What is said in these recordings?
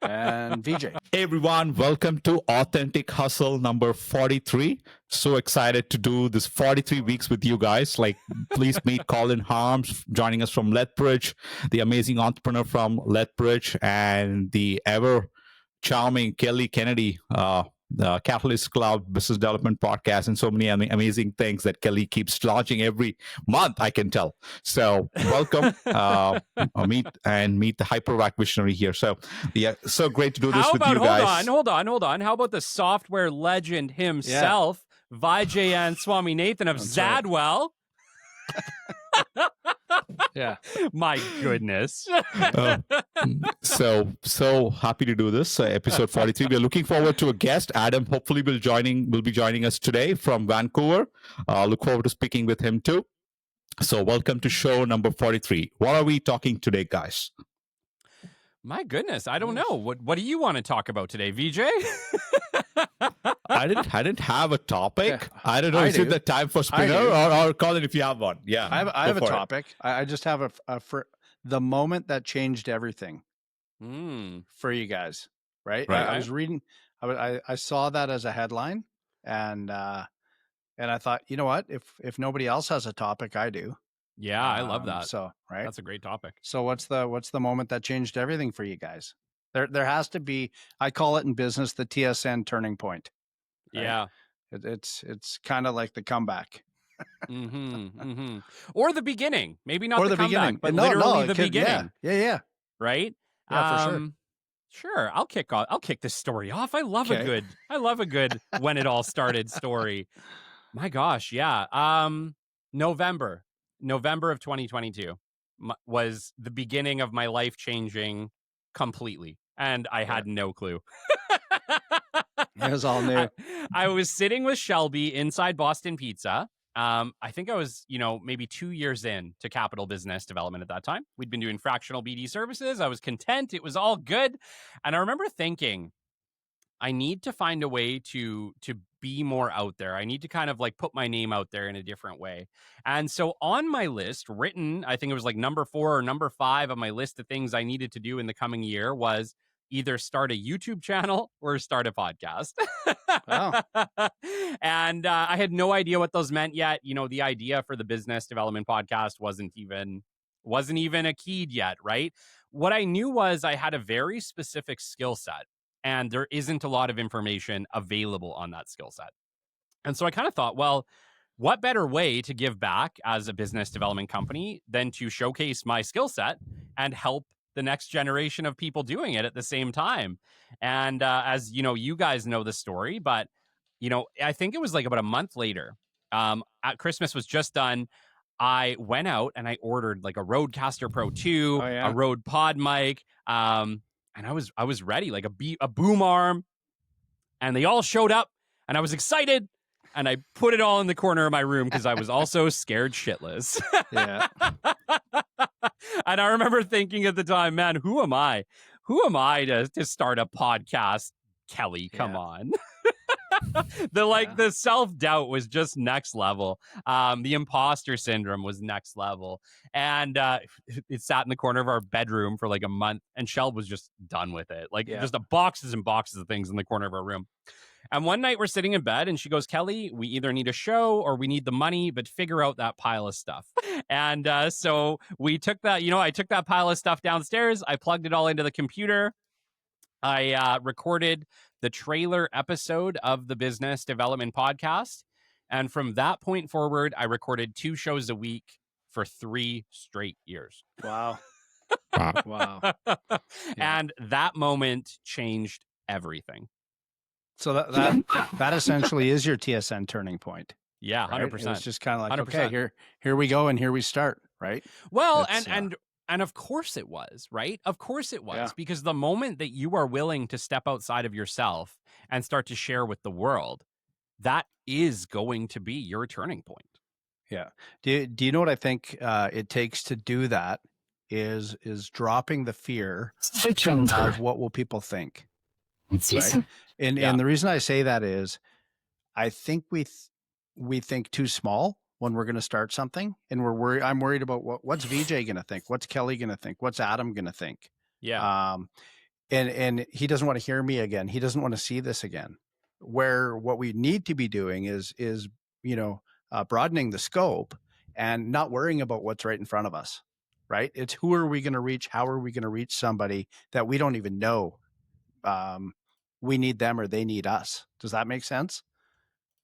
And Vijay. Hey everyone, welcome to Authentic Hustle number 43. So excited to do this 43 weeks with you guys. Please meet Colin Harms joining us from Lethbridge, the amazing entrepreneur from Lethbridge, and the ever charming Kelly Kennedy, the Catalyst Cloud Business Development Podcast, and so many amazing things that Kelly keeps launching every month, I can tell. So welcome, meet the Hypervac visionary here. So yeah, so great to do this with you guys. Hold on. How about the software legend himself, Vijayan Swaminathan of Zadwell? Yeah. My goodness. So happy to do this episode 43. We're looking forward to a guest. Adam hopefully will be joining us today from Vancouver. Look forward to speaking with him too. So welcome to show number 43. What are we talking today, guys? My goodness, I don't know. What do you want to talk about today, Vijay? I didn't have a topic. Yeah, I don't know. Is it the time for Spinner or Colin if you have one? Yeah, I have a topic. I just have a for the moment that changed everything for you guys. Right. I was reading. I saw that as a headline, and I thought, you know what? If nobody else has a topic, I do. Yeah, I love that. So right, that's a great topic. So what's the moment that changed everything for you guys? There has to be. I call it in business the TSN turning point. Right? Yeah, it's kind of like the comeback. Or the beginning. Maybe not or the comeback, but literally the beginning. Yeah. Right? Yeah, for sure. Sure, I'll kick this story off. I love a good when it all started story. My gosh, yeah. November of 2022 was the beginning of my life changing completely, and I had no clue. It was all new. I was sitting with Shelby inside Boston Pizza. I think I was, maybe 2 years in to capital business development at that time. We'd been doing fractional BD services. I was content. It was all good. And I remember thinking, I need to find a way to be more out there. I need to kind of put my name out there in a different way. And so on my list, written, I think it was number 4 or number 5 on my list of things I needed to do in the coming year was either start a YouTube channel or start a podcast. Wow. And I had no idea what those meant yet. The idea for the business development podcast wasn't even a keyed yet, right? What I knew was I had a very specific skill set, and there isn't a lot of information available on that skill set. And so I kind of thought, well, what better way to give back as a business development company than to showcase my skill set and help the next generation of people doing it at the same time? And as you guys know the story, but I think it was about a month later, at Christmas was just done. I went out and I ordered a Rodecaster Pro 2, a Rode Pod mic, and I was ready, a boom arm, and they all showed up, and I was excited, and I put it all in the corner of my room because I was also scared shitless. Yeah. And I remember thinking at the time, man, who am I? Who am I to start a podcast? Kelly, come on. The self-doubt was just next level. The imposter syndrome was next level. And it sat in the corner of our bedroom for a month, and Shell was just done with it. Just boxes and boxes of things in the corner of our room. And one night we're sitting in bed and she goes, Kelly, we either need a show or we need the money, but figure out that pile of stuff. And so we took that, I took that pile of stuff downstairs. I plugged it all into the computer. I recorded the trailer episode of the Business Development Podcast. And from that point forward, I recorded 2 shows a week for 3 straight years. Wow. Wow. And that moment changed everything. So that essentially is your TSN turning point. Yeah, 100%. It's just kind of 100%. Okay, here we go, and here we start, right? Well, and of course it was, right? Of course it was, because the moment that you are willing to step outside of yourself and start to share with the world, that is going to be your turning point. Yeah. Do you know what I think it takes to do that is dropping the fear of what will people think. Right? And the reason I say that is I think we think too small when we're going to start something, and I'm worried about what's Vijay going to think, what's Kelly going to think, what's Adam going to think. Yeah. and he doesn't want to hear me again. He doesn't want to see this again. Where what we need to be doing is broadening the scope and not worrying about what's right in front of us, right? It's who are we going to reach? How are we going to reach somebody that we don't even know we need them or they need us? Does that make sense?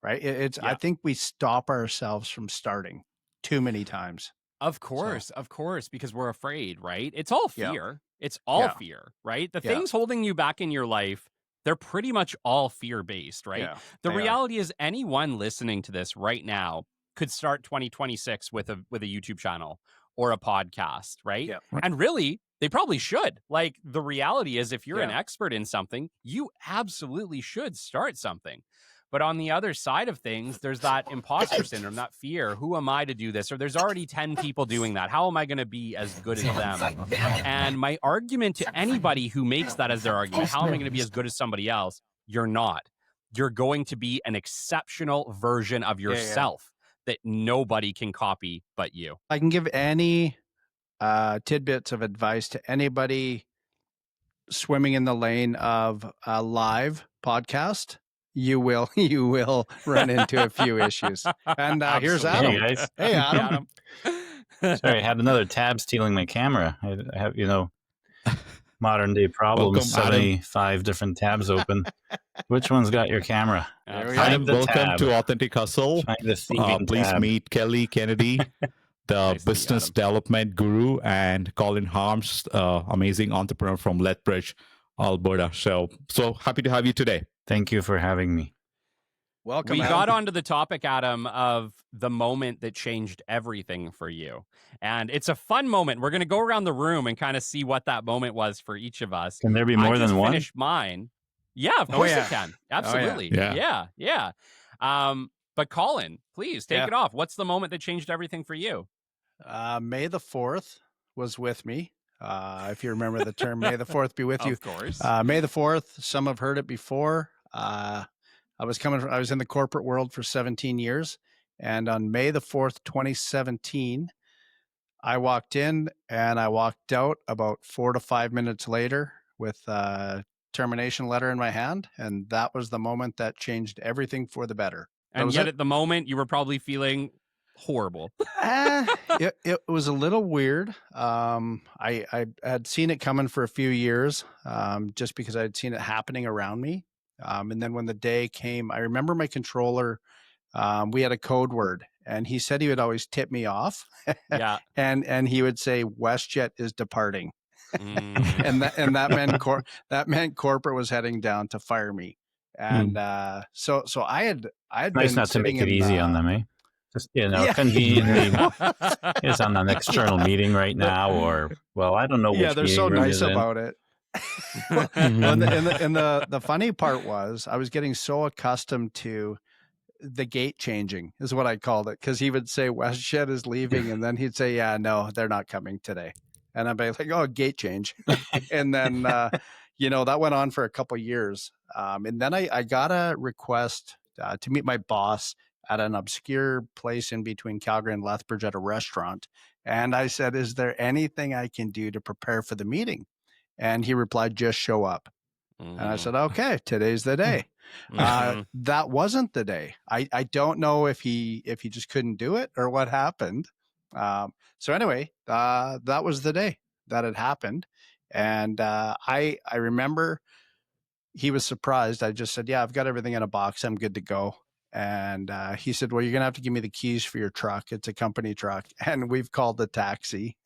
Right? I think we stop ourselves from starting too many times. Of course, because we're afraid, right? It's all fear. It's all fear, right? The things holding you back in your life, they're pretty much all fear-based, right? Yeah, the reality is anyone listening to this right now could start 2026 with a YouTube channel or a podcast, right? Yeah. And really, they probably should. Like, the reality is if you're an expert in something, you absolutely should start something. But on the other side of things, there's that imposter syndrome, that fear. Who am I to do this? Or there's already 10 people doing that. How am I going to be as good as them? And my argument to anybody who makes that as their argument, how am I going to be as good as somebody else? You're not. You're going to be an exceptional version of yourself that nobody can copy but you. I can give any tidbits of advice to anybody swimming in the lane of a live podcast. You will run into a few issues. And here's Adam. Hey, guys. Hey, Adam. Sorry, I had another tab stealing my camera. I have, modern day problem. Welcome, 75 different tabs open. Which one's got your camera? Adam, welcome to Authentic Hustle. Please meet Kelly Kennedy, the Nice to meet business Adam. development guru, and Colin Harms, amazing entrepreneur from Lethbridge, Alberta. So happy to have you today. Thank you for having me. Welcome. We Adam. got onto the topic, Adam, of the moment that changed everything for you. And it's a fun moment. We're going to go around the room and kind of see what that moment was for each of us. Can there be more I than just one? finished mine. Yeah, of course it can. Absolutely. Yeah. Yeah. But Colin, please take it off. What's the moment that changed everything for you? May the 4th was with me. If you remember the term, May the 4th be with you. Of course. May the 4th, some have heard it before. I was in the corporate world for 17 years. And on May the 4th, 2017, I walked in and I walked out about 4 to 5 minutes later with a termination letter in my hand. And that was the moment that changed everything for the better. And yet at the moment, you were probably feeling horrible. It was a little weird. I had seen it coming for a few years, just because I'd seen it happening around me. And then when the day came, I remember my controller, we had a code word and he said he would always tip me off. Yeah. and he would say, WestJet is departing. and that meant corporate was heading down to fire me. And so I had Nice been not to make it easy on them, eh? Just, conveniently is on an external meeting right now, or, well, I don't know which they're so meeting room nice is in. about it. The funny part was I was getting so accustomed to the gate changing is what I called it, because he would say WestJet is leaving and then he'd say, yeah, no, they're not coming today. And I'd be like, oh, gate change. And then, that went on for a couple of years. And then I got a request to meet my boss at an obscure place in between Calgary and Lethbridge at a restaurant. And I said, is there anything I can do to prepare for the meeting? And he replied, just show up. And I said, okay, today's the day. That wasn't the day. I don't know if he just couldn't do it or what happened. So anyway, that was the day that it happened. And I remember he was surprised. I just said, yeah, I've got everything in a box. I'm good to go. And he said, well, you're going to have to give me the keys for your truck. It's a company truck. And we've called the taxi.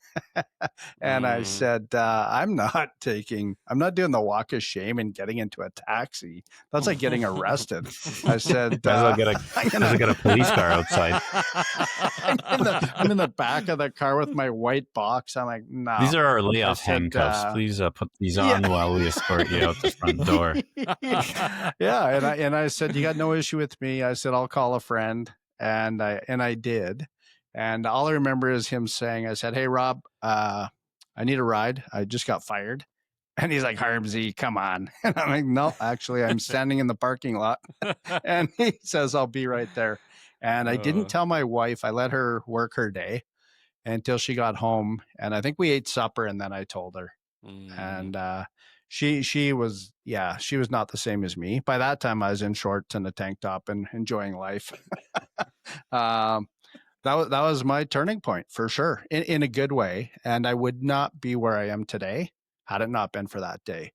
And I said, I'm not doing the walk of shame and getting into a taxi. That's like getting arrested. I said, I'll get a police car outside. I'm in the back of the car with my white box. I'm like, no. These are our layoff handcuffs. Please put these on while we escort you out the front door. Yeah. And I said, you got no issue with me. I said, I'll call a friend. And I did. And all I remember is him saying, I said, hey, Rob, I need a ride. I just got fired. And he's like, Harmsy, come on. And I'm like, no, actually, I'm standing in the parking lot. And he says, I'll be right there. And I didn't tell my wife. I let her work her day until she got home. And I think we ate supper and then I told her. And she was not the same as me. By that time I was in shorts and a tank top and enjoying life. That was my turning point for sure, in a good way. And I would not be where I am today had it not been for that day.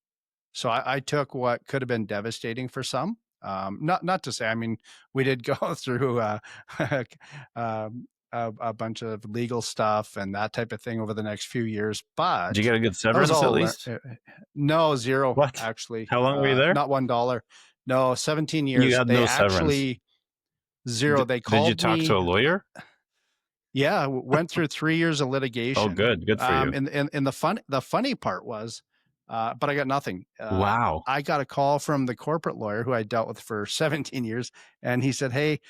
So I took what could have been devastating for some. Not to say, I mean, we did go through a bunch of legal stuff and that type of thing over the next few years. But did you get a good severance at least? No, zero. What? Actually, How long were you there? Not $1. No, 17 years. You had they no actually severance. Zero. They called me. Did you talk to a lawyer? Yeah, went through 3 years of litigation. Oh, good for you. And the funny part was, but I got nothing. Wow. I got a call from the corporate lawyer who I dealt with for 17 years, and he said, "Hey,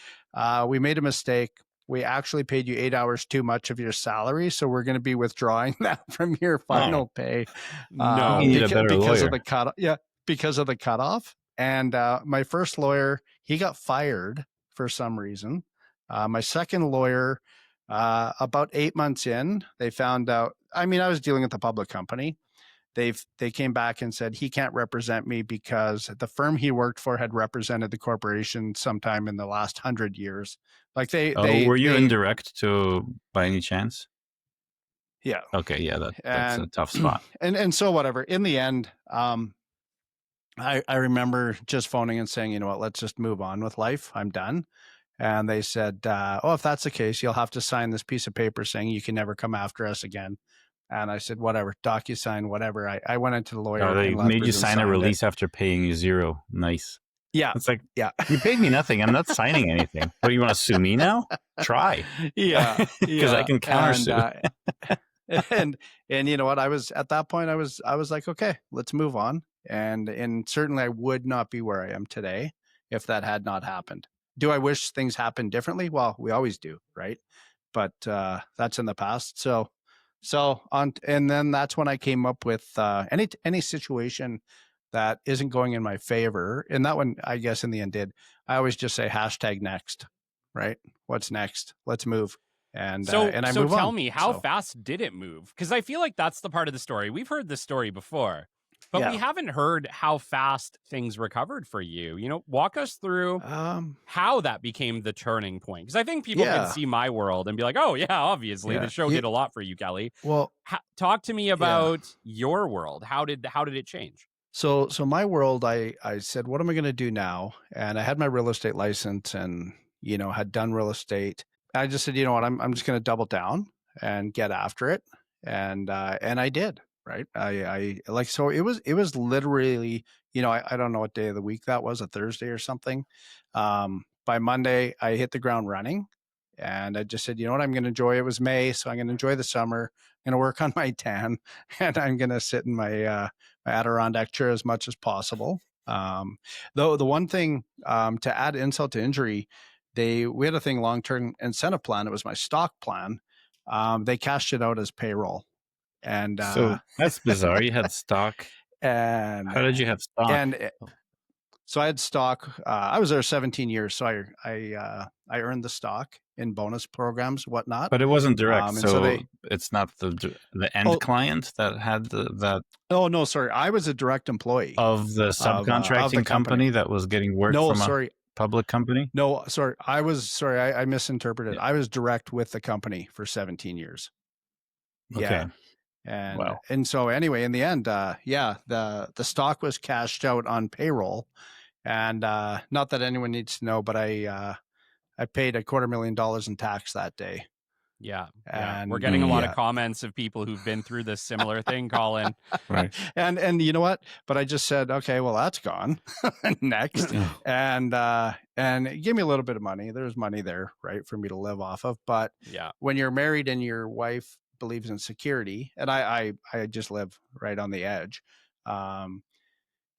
we made a mistake. We actually paid you 8 hours too much of your salary, so we're going to be withdrawing that from your final pay." No, you need a better because lawyer. of the cut. Yeah, because of the cutoff. And my first lawyer, he got fired for some reason. My second lawyer, about 8 months in, they found out. I mean, I was dealing with a public company. They came back and said he can't represent me because the firm he worked for had represented the corporation sometime in the last 100 years. Like were you indirect to by any chance? Yeah. Okay. Yeah, that's a tough spot. And so whatever. In the end, I remember just phoning and saying, you know what, let's just move on with life. I'm done. And they said, oh, if that's the case, you'll have to sign this piece of paper saying you can never come after us again. And I said, whatever, DocuSign, whatever. I went into the lawyer. Oh, they made you sign a release after paying you zero. Nice. Yeah. It's like, yeah, you paid me nothing. I'm not signing anything. What, you want to sue me now? Try. Yeah. Because I can countersue. And you know what? I was at that point, I was like, okay, let's move on. And certainly I would not be where I am today if that had not happened. Do I wish things happened differently? Well, we always do, right? But that's in the past. And then that's when I came up with any situation that isn't going in my favor. And that one, I guess, in the end did. I always just say #next, right? What's next? Let's move. And I move on. Tell me, how fast did it move? Because I feel like that's the part of the story. We've heard this story before, but we haven't heard how fast things recovered for you. You know, walk us through how that became the turning point. Because I think people can see my world and be like, oh, yeah, obviously the show did a lot for you, Kelly. Well, talk to me about your world. How did it change? So my world, I said, what am I going to do now? And I had my real estate license and, you know, had done real estate. I just said, you know what, I'm just going to double down and get after it. And I did. Right. So it was literally, you know, I don't know what day of the week that was, a Thursday or something. By Monday, I hit the ground running and I just said, you know what, I'm going to enjoy, it was May. So I'm going to enjoy the summer. I'm going to work on my tan and I'm going to sit in my Adirondack chair as much as possible. Though the one thing, to add insult to injury, we had a thing, long-term incentive plan. It was my stock plan. They cashed it out as payroll. And so that's bizarre. You had stock. And how did you have stock? So I had stock. I was there 17 years, so I earned the stock in bonus programs, whatnot. But it wasn't direct, so it's not the end client that had that. Oh no, sorry, I was a direct employee of the subcontracting of the company that was getting work from a public company. No, sorry, I misinterpreted. Yeah. I was direct with the company for 17 years. Okay. Yeah. And so anyway, in the end, the stock was cashed out on payroll, and not that anyone needs to know, but I paid $250,000 in tax that day. Yeah, and we're getting a lot of comments of people who've been through this similar thing, Colin. Right. And you know what? But I just said, okay, well, that's gone. Next. And it gave me a little bit of money. There's money there, right, for me to live off of. But when you're married and your wife believes in security, and I just live right on the edge,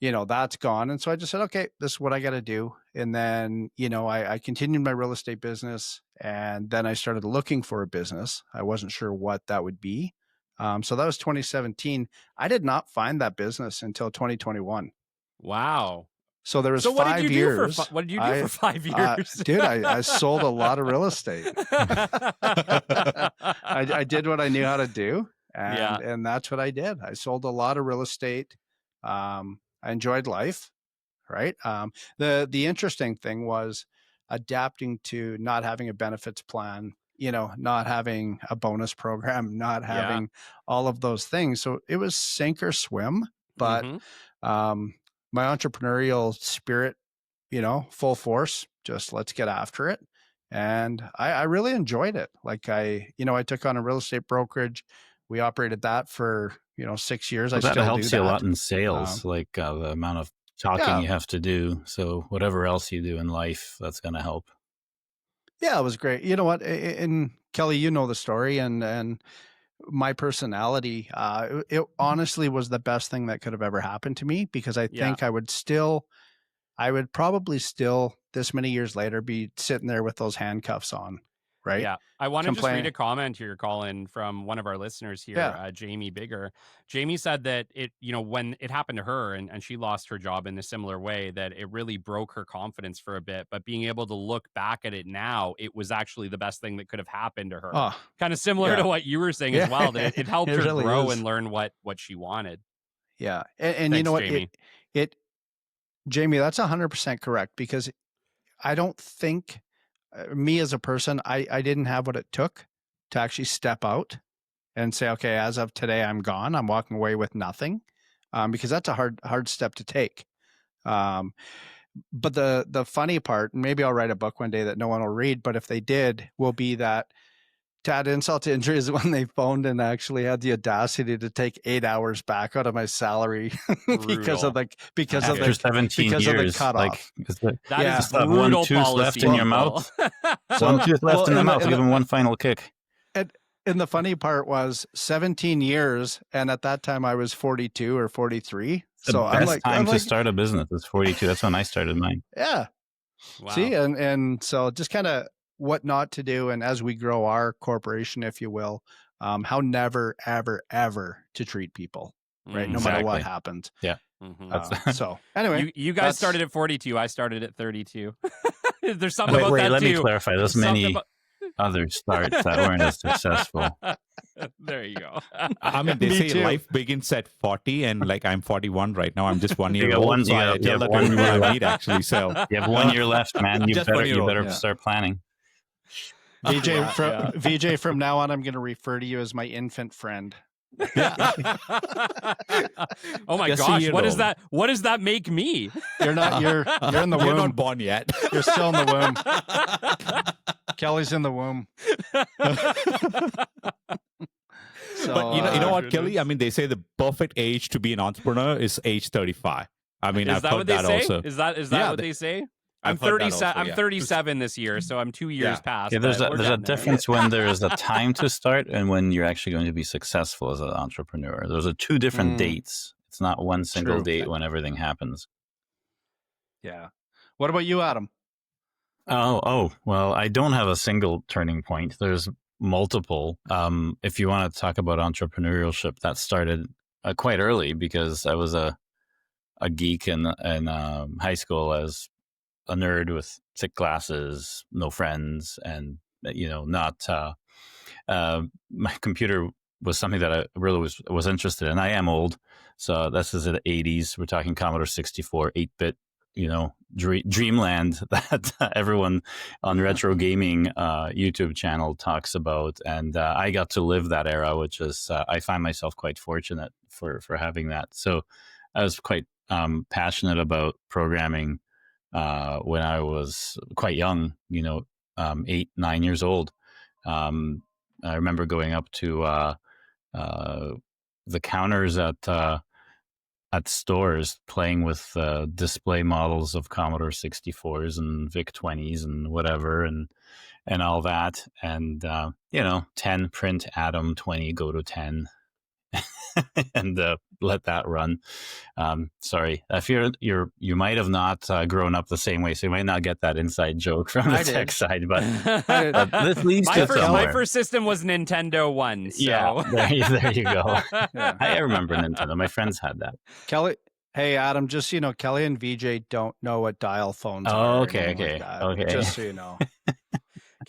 you know, that's gone. And so I just said, okay, this is what I got to do. And then, you know, I continued my real estate business, and then I started looking for a business. I wasn't sure what that would be. So that was 2017. I did not find that business until 2021. Wow. So there was 5 years. What did you do for 5 years? Dude, I sold a lot of real estate. I did what I knew how to do. And that's what I did. I sold a lot of real estate, I enjoyed life, right? The interesting thing was adapting to not having a benefits plan, not having a bonus program, not having all of those things. So it was sink or swim, but my entrepreneurial spirit, full force, just let's get after it. And I really enjoyed it. Like I took on a real estate brokerage. We operated that for, 6 years. Well, I that still helps do you that. a lot in sales, the amount of talking you have to do. So whatever else you do in life, that's going to help. Yeah, it was great. You know what? And Kelly, you know the story, and my personality, it honestly was the best thing that could have ever happened to me, because I think I would probably still, this many years later, be sitting there with those handcuffs on, right? Yeah. I want to just read a comment here, Colin, from one of our listeners here, Jamie Bigger. Jamie said that when it happened to her and she lost her job in a similar way, that it really broke her confidence for a bit. But being able to look back at it now, it was actually the best thing that could have happened to her. Kind of similar to what you were saying as well, that it helped her really grow and learn what she wanted. Yeah. And Thanks, you know what? Jamie. Jamie, that's 100% correct, because I don't think me as a person, I didn't have what it took to actually step out and say, okay, as of today, I'm gone. I'm walking away with nothing, because that's a hard step to take. But the funny part, and maybe I'll write a book one day that no one will read, but if they did, will be that, to add insult to injury, is when they phoned and actually had the audacity to take 8 hours back out of my salary because of the 17 years, cutoff. That is brutal 1 tooth left in your mouth. So, 1 tooth left in the mouth. Give him one final kick. And the funny part was 17 years, and at that time I was 42 or 43. So I'm like, time to start a business is 42. That's when I started mine. Yeah. Wow. See, and so just kind of what not to do, and as we grow our corporation, if you will, how never, ever, ever to treat people, right? No matter what happens. Yeah. So anyway, you guys started at 42. I started at 32. There's something about that let too. Me clarify. There's many other starts that weren't as successful. There you go. I mean, they say life begins at 40, and like I'm 41 right now. I'm just 1 year old. So I tell that everyone I meet, actually. So you have 1 year left, man. You better start planning. Vijay, from now on, I'm going to refer to you as my infant friend. Yeah. Oh my gosh! What does that make me? You're in the womb. You're not born yet. You're still in the womb. Kelly's in the womb. So, but you know what, Kelly? I mean, they say the perfect age to be an entrepreneur is age 35. I mean, I've heard that also. Is that what they say? I'm 37. I'm 37 this year, so I'm 2 years past. Yeah, there's a difference when there is a time to start and when you're actually going to be successful as an entrepreneur. Those are two different dates. It's not one single date when everything happens. Yeah. What about you, Adam? Oh, well, I don't have a single turning point. There's multiple. If you want to talk about entrepreneurship, that started quite early, because I was a geek in high school as a nerd with thick glasses, no friends, and not my computer was something that I really was interested in. I am old, so this is the 80s. We're talking Commodore 64, 8-bit, dreamland that everyone on Retro Gaming YouTube channel talks about, and I got to live that era, which is I find myself quite fortunate for having that. So I was quite passionate about programming when I was quite young, 8, 9 years old. I remember going up to the counters at stores, playing with display models of Commodore 64s and VIC 20s and whatever, and all that. And 10 print Adam, 20 go to 10. And let that run. Sorry, I fear you might have not grown up the same way, so you might not get that inside joke from the tech side. But this leads to somewhere. My first system was Nintendo 1. So. Yeah, there you go. Yeah. I remember Nintendo. My friends had that. Kelly, hey Adam, just Kelly and Vijay don't know what dial phones are. Okay. Just so you know.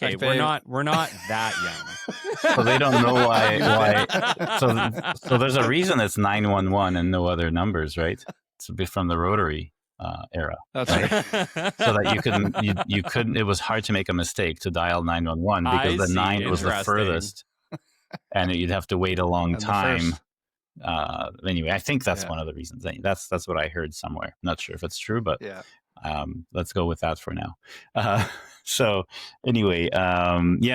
okay, Like we're not that young. So they don't know why. So there's a reason it's 911 and no other numbers, right? It's a bit from the rotary era. That's right? right. So that you couldn't. It was hard to make a mistake to dial 911 because I the see. 9 was the Interesting. furthest, and you'd have to wait a long And the time. first- Anyway, I think that's Yeah. one of the reasons. That's what I heard somewhere. I'm not sure if it's true, but Yeah. let's go with that for now. So anyway,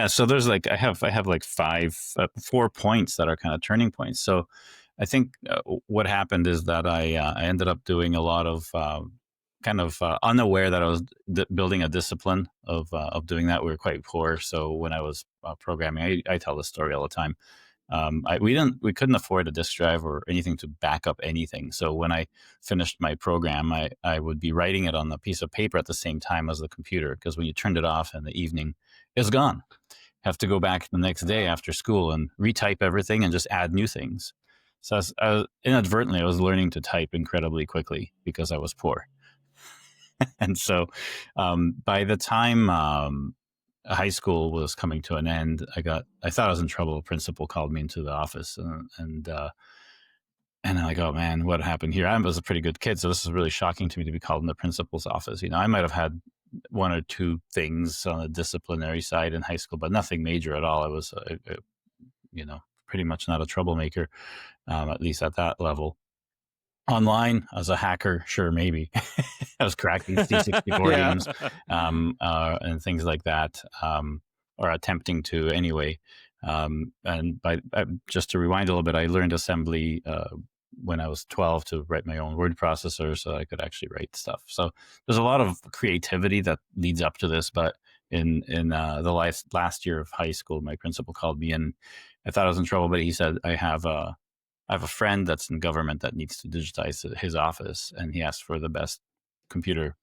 so there's like I have like 4 points that are kind of turning points. So I think what happened is that I ended up doing a lot of unaware that I was building a discipline of doing that. We were quite poor, so when I was programming, I tell this story all the time. We couldn't afford a disk drive or anything to back up anything. So when I finished my program, I would be writing it on a piece of paper at the same time as the computer, because when you turned it off in the evening, it's gone. Have to go back the next day after school and retype everything and just add new things. So inadvertently, I was learning to type incredibly quickly because I was poor. And so by the time high school was coming to an end, I thought I was in trouble. A principal called me into the office and I'm like, oh man, what happened here? I was a pretty good kid, so this is really shocking to me to be called in the principal's office. I might have had one or two things on the disciplinary side in high school, but nothing major at all. I was, pretty much not a troublemaker, at least at that level. Online, as a hacker, sure, maybe. I was cracking C64 games and things like that, or attempting to anyway. And just to rewind a little bit, I learned assembly when I was 12 to write my own word processor so I could actually write stuff. So there's a lot of creativity that leads up to this. But in the last year of high school, my principal called me and I thought I was in trouble, but he said, I have a friend that's in government that needs to digitize his office, and he asked for the best computer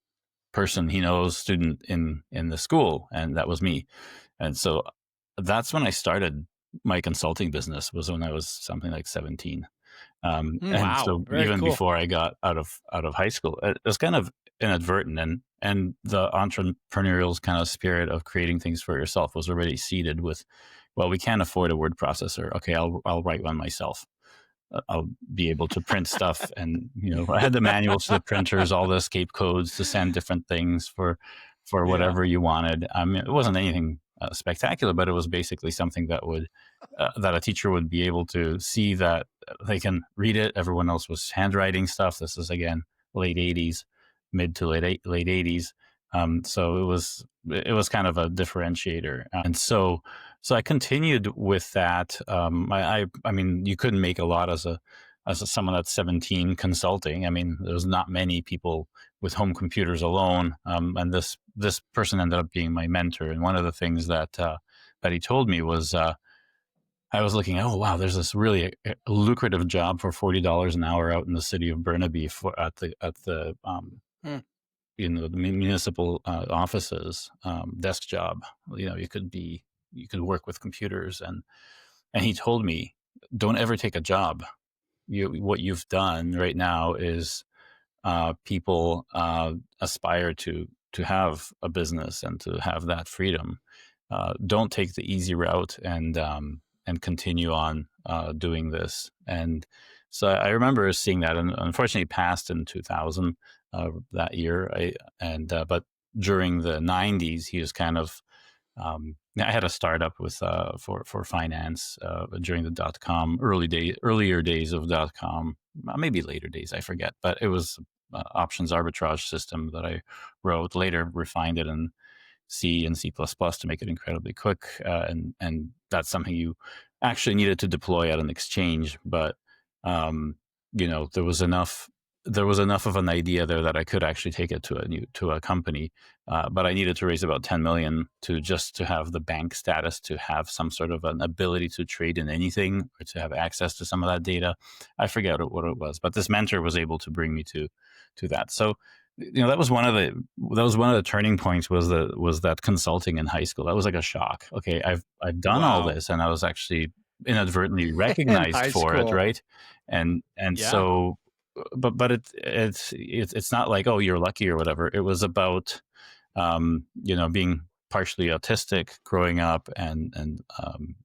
person he knows, student in the school, and that was me. And so that's when I started my consulting business, was when I was something like 17. And Wow, so very even cool. before I got out of high school, it was kind of inadvertent, and the entrepreneurial kind of spirit of creating things for yourself was already seeded with, well, we can't afford a word processor. Okay, I'll write one myself. I'll be able to print stuff. And, I had the manuals to the printers, all the escape codes to send different things for whatever you wanted. I mean, it wasn't anything spectacular, but it was basically something that would, that a teacher would be able to see that they can read it. Everyone else was handwriting stuff. This is, again, late 80s, mid to late 80s. So it was kind of a differentiator. And so I continued with that. I mean, you couldn't make a lot as someone that's 17 consulting. I mean, there's not many people with home computers alone. And this person ended up being my mentor. And one of the things that he told me was, I was looking, oh wow, there's this really lucrative job for $40 an hour out in the city of Burnaby at the the municipal offices, desk job. You could work with computers, and he told me, don't ever take a job. What you've done right now is people aspire to have a business and to have that freedom. Don't take the easy route and continue on doing this. And so I remember seeing that, and unfortunately passed in 2000 that year. But during the 90s, he was kind of, I had a startup with for finance during the .com earlier days of .com, maybe later days, I forget. But it was options arbitrage system that I wrote, later refined it in C and C++ to make it incredibly quick. And that's something you actually needed to deploy at an exchange. But, there was enough of an idea there that I could actually take it to a company. But I needed to raise about 10 million to have the bank status, to have some sort of an ability to trade in anything, or to have access to some of that data. I forget what it was, but this mentor was able to bring me to that. So, that was one of the turning points, was that consulting in high school. That was like a shock. Okay, I've done all this, and I was actually inadvertently recognized for it, right? And so, but it's not like, oh, you're lucky or whatever. It was about being partially autistic growing up, and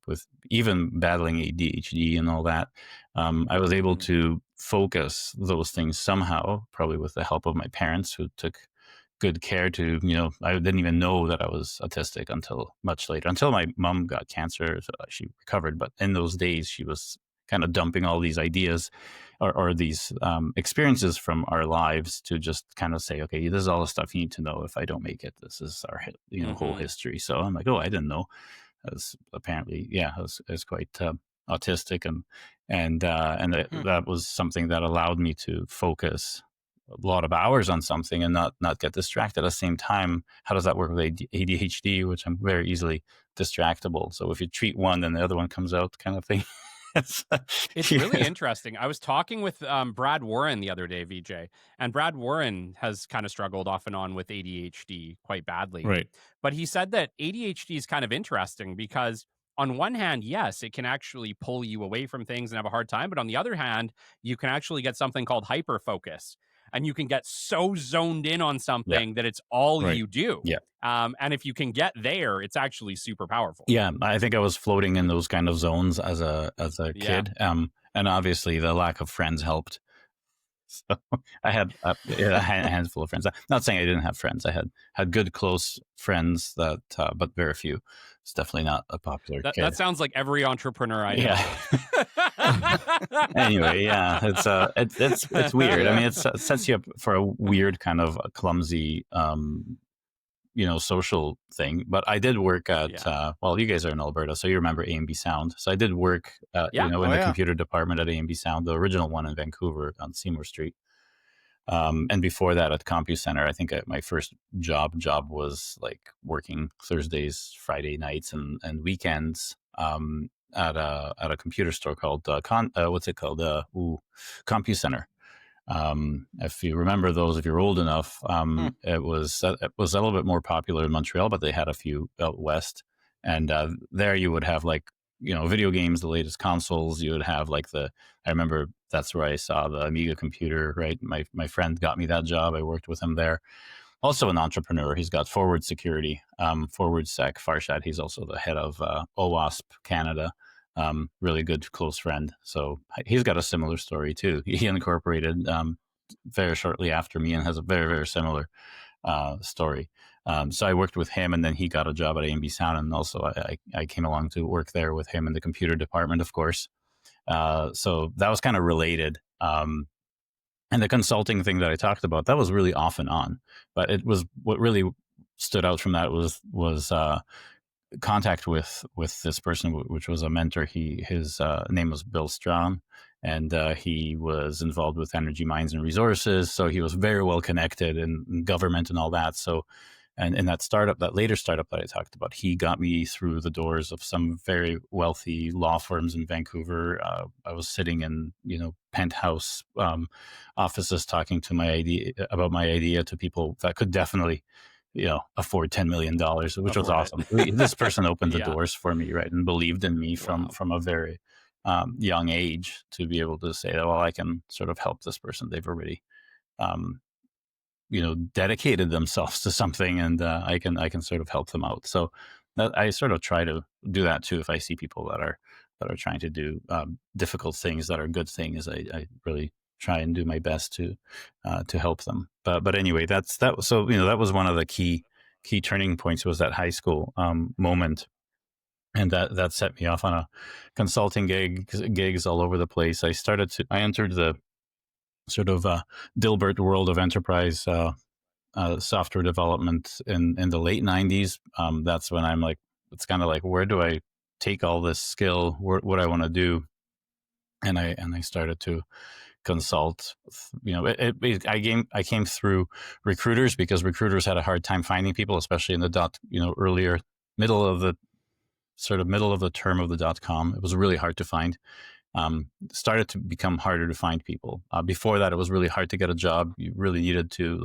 with even battling ADHD and all that, I was able to focus those things somehow, probably with the help of my parents, who took good care to, I didn't even know that I was autistic until much later, until my mom got cancer. So she recovered, but in those days she was kind of dumping all these ideas or these experiences from our lives to just kind of say, okay, this is all the stuff you need to know. If I don't make it, this is our whole history. So I'm like, oh, I didn't know. I was apparently, I was quite autistic, and that was something that allowed me to focus a lot of hours on something and not get distracted. At the same time, how does that work with ADHD, which I'm very easily distractible? So if you treat one, then the other one comes out, kind of thing. It's really interesting. I was talking with Brad Warren the other day, Vijay, and Brad Warren has kind of struggled off and on with ADHD quite badly. Right. But he said that ADHD is kind of interesting because on one hand, yes, it can actually pull you away from things and have a hard time. But on the other hand, you can actually get something called hyperfocus. And you can get so zoned in on something that it's all you do. Yeah. And if you can get there, it's actually super powerful. Yeah, I think I was floating in those kind of zones as a kid. And obviously the lack of friends helped. So I had a handful of friends. I'm not saying I didn't have friends. I had good, close friends that, but very few. It's definitely not a popular kid. That sounds like every entrepreneur I know. Yeah. Anyway, yeah, it's weird. I mean, it sets you up for a weird kind of clumsy, social thing. But I did work at, you guys are in Alberta, so you remember A&B Sound. So I did work, in the computer department at A&B Sound, the original one in Vancouver on Seymour Street. And before that at CompuCenter, I think my first job was like working Thursdays, Friday nights, and weekends at a computer store called CompuCenter. If you remember those, if you're old enough, it was a little bit more popular in Montreal, but they had a few out west, and there you would have like video games, the latest consoles. You would have like I remember that's where I saw the Amiga computer. Right, my friend got me that job. I worked with him there. Also an entrepreneur. He's got Forward Security, Forward Sec, Farshad. He's also the head of OWASP Canada. Really good close friend. So he's got a similar story too. He incorporated very shortly after me and has a very, very similar story. So I worked with him, and then he got a job at A&B Sound, and also I came along to work there with him in the computer department, of course. So that was kind of related. And the consulting thing that I talked about, that was really off and on. But it was what really stood out from that was contact with this person, which was a mentor. His name was Bill Strawn, and he was involved with energy, mines, and resources. So he was very well connected in government and all that. So, and in that later startup that I talked about, he got me through the doors of some very wealthy law firms in Vancouver. I was sitting in penthouse offices talking to my idea to people that could definitely afford $10 million, which was awesome. This person opened the doors for me, right, and believed in me from a very young age to be able to say that, well, I can sort of help this person. They've already, dedicated themselves to something, and I can sort of help them out. So that I sort of try to do that too. If I see people that are trying to do difficult things that are good things, I really try and do my best to help them. But anyway, that was one of the key turning points, was that high school moment, and that set me off on a consulting gigs all over the place. I entered the sort of Dilbert world of enterprise software development in the late 90s. That's when I'm like, it's kind of like, where do I take all this skill? What I want to do? And I started to consult. I came through recruiters, because recruiters had a hard time finding people, especially in the middle of the term of the .com. It was really hard to find. Started to become harder to find people. Before that, it was really hard to get a job. You really needed to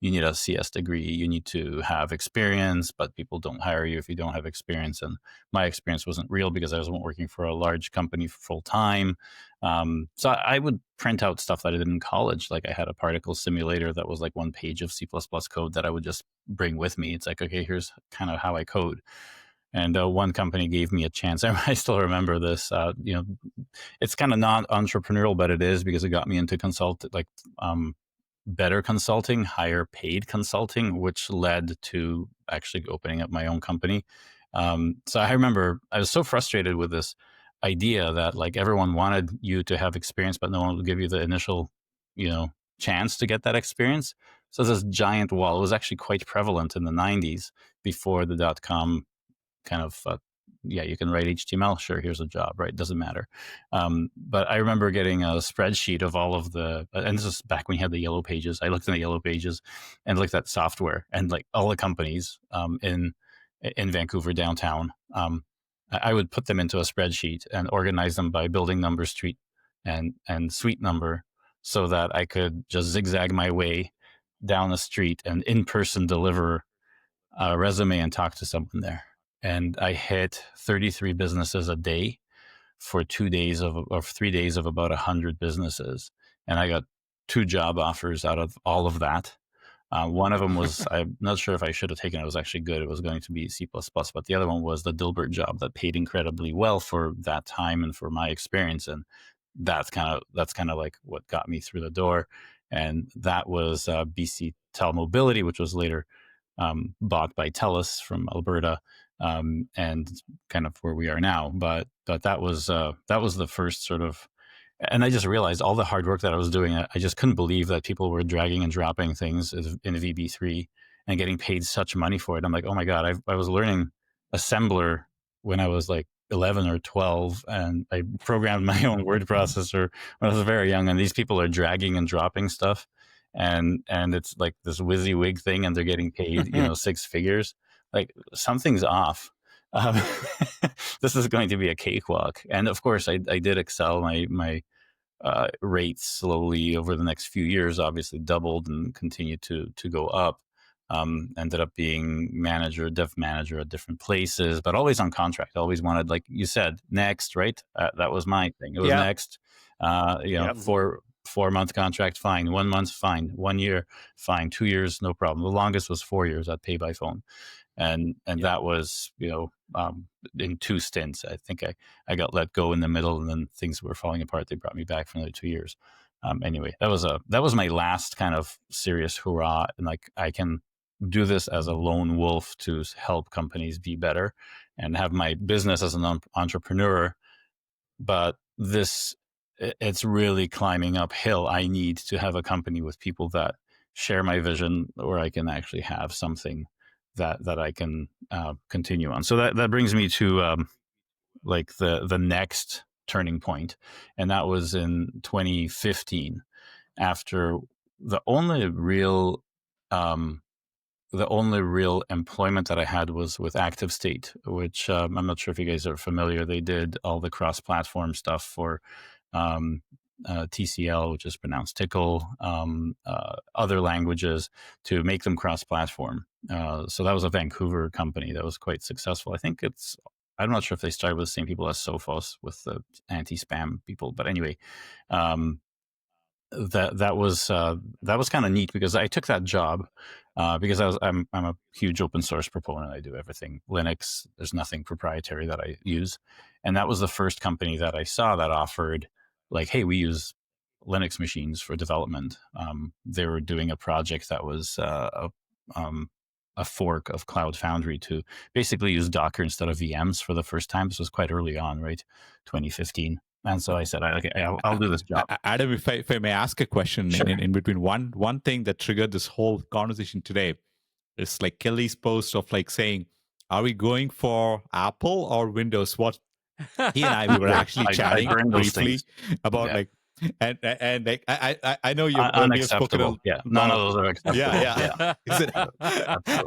you need a CS degree, you need to have experience, but people don't hire you if you don't have experience. And my experience wasn't real because I wasn't working for a large company full time. So I would print out stuff that I did in college. Like I had a particle simulator that was like 1 page of C++ code that I would just bring with me. It's like, okay, here's kind of how I code. And one company gave me a chance. I still remember this. It's kind of not entrepreneurial, but it is because it got me into better consulting, higher paid consulting, which led to actually opening up my own company. So I remember I was so frustrated with this idea that like everyone wanted you to have experience, but no one would give you the initial, chance to get that experience. So this giant wall, it was actually quite prevalent in the 90s before the .com kind of, you can write HTML. Sure, here's a job, right? Doesn't matter. But I remember getting a spreadsheet of all of and this is back when you had the yellow pages. I looked in the yellow pages and looked at software and like all the companies in Vancouver downtown. I would put them into a spreadsheet and organize them by building number, street, and suite number, so that I could just zigzag my way down the street and in person deliver a resume and talk to someone there. And I hit 33 businesses a day for 2 days or 3 days of about 100 businesses. And I got 2 job offers out of all of that. One of them was, I'm not sure if I should have taken it. It was actually good. It was going to be C++, but the other one was the Dilbert job that paid incredibly well for that time and for my experience. And that's kind of like what got me through the door. And that was BC Telemobility, which was later bought by TELUS from Alberta. And kind of where we are now, but that was the first sort of, and I just realized all the hard work that I was doing. I just couldn't believe that people were dragging and dropping things in VB3 and getting paid such money for it. I'm like, oh my God, I was learning assembler when I was like 11 or 12, and I programmed my own word processor when I was very young. And these people are dragging and dropping stuff, and it's like this WYSIWYG thing, and they're getting paid, 6 figures. Like something's off. This is going to be a cakewalk. And of course, I did excel. My rates slowly over the next few years obviously doubled and continued to go up. Ended up being dev manager at different places, but always on contract. I always wanted, like you said, next, right? That was my thing. It was next. 4-month contract, fine. 1 month, fine. 1 year, fine. 2 years, no problem. The longest was 4 years at Pay by Phone. And that was, in 2 stints. I think I got let go in the middle, and then things were falling apart. They brought me back for another 2 years. Anyway, that was my last kind of serious hurrah. And like, I can do this as a lone wolf to help companies be better and have my business as an entrepreneur. But it's really climbing uphill. I need to have a company with people that share my vision, or I can actually have something that I can continue on. So that brings me to like the next turning point, and that was in 2015, after the only real employment that I had was with Active State, which I'm not sure if you guys are familiar. They did all the cross-platform stuff for TCL, which is pronounced tickle, other languages to make them cross-platform. So that was a Vancouver company that was quite successful. I think I'm not sure if they started with the same people as Sophos with the anti-spam people, but anyway, that was kind of neat, because I took that job because I'm a huge open source proponent. I do everything Linux. There's nothing proprietary that I use, and that was the first company that I saw that offered, like, hey, we use Linux machines for development. They were doing a project that was a fork of Cloud Foundry to basically use Docker instead of VMs for the first time. This was quite early on, right? 2015. And so I said, okay, I'll do this job. Adam, if I may ask a question, sure. in between, one thing that triggered this whole conversation today is like Kelly's post of like saying, are we going for Apple or Windows? What he and I, we were actually chatting briefly about like, And like, I know we have spoken unacceptable. Yeah, none of those are acceptable. Yeah.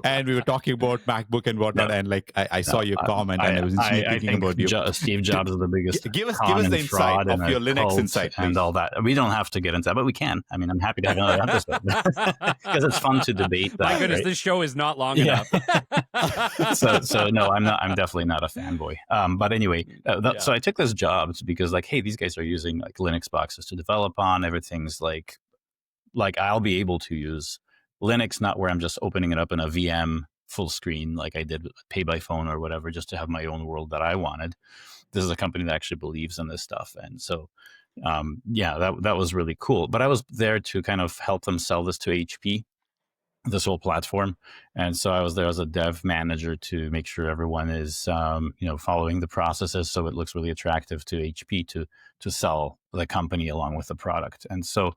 And we were talking about MacBook and whatnot, and like I saw your comment, and I was instantly thinking about you. Steve Jobs is the biggest. Give us the insight of your Linux insight, please. And all that. We don't have to get into that, but we can. I mean, I'm happy to have another episode because it's fun to debate that. My goodness, right? this show is not long enough. So no, I'm definitely not a fanboy. But anyway, so I took this job because like, hey, these guys are using like Linux boxes to develop on. Everything's like I'll be able to use Linux, not where I'm just opening it up in a VM full screen like I did with Pay by Phone or whatever, just to have my own world that I wanted. This is a company that actually believes in this stuff, and so that was really cool. But I was there to kind of help them sell this to HP, this whole platform. And so I was there as a dev manager to make sure everyone is, following the processes so it looks really attractive to HP to sell the company along with the product. And so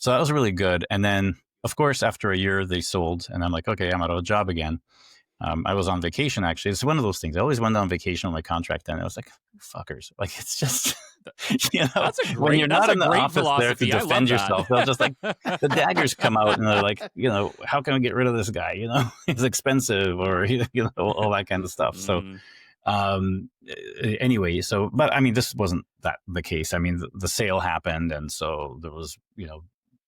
that was really good. And then, of course, after a year, they sold, and I'm like, okay, I'm out of a job again. I was on vacation, actually. It's one of those things. I always went on vacation on my contract, and I was like, fuckers. Like, it's just, when you're not in the office philosophy. There to defend yourself, they'll just like, the daggers come out, and they're like, how can we get rid of this guy? He's expensive, or, all that kind of stuff. So, anyway, but I mean, this wasn't the case. I mean, the sale happened, and so there was,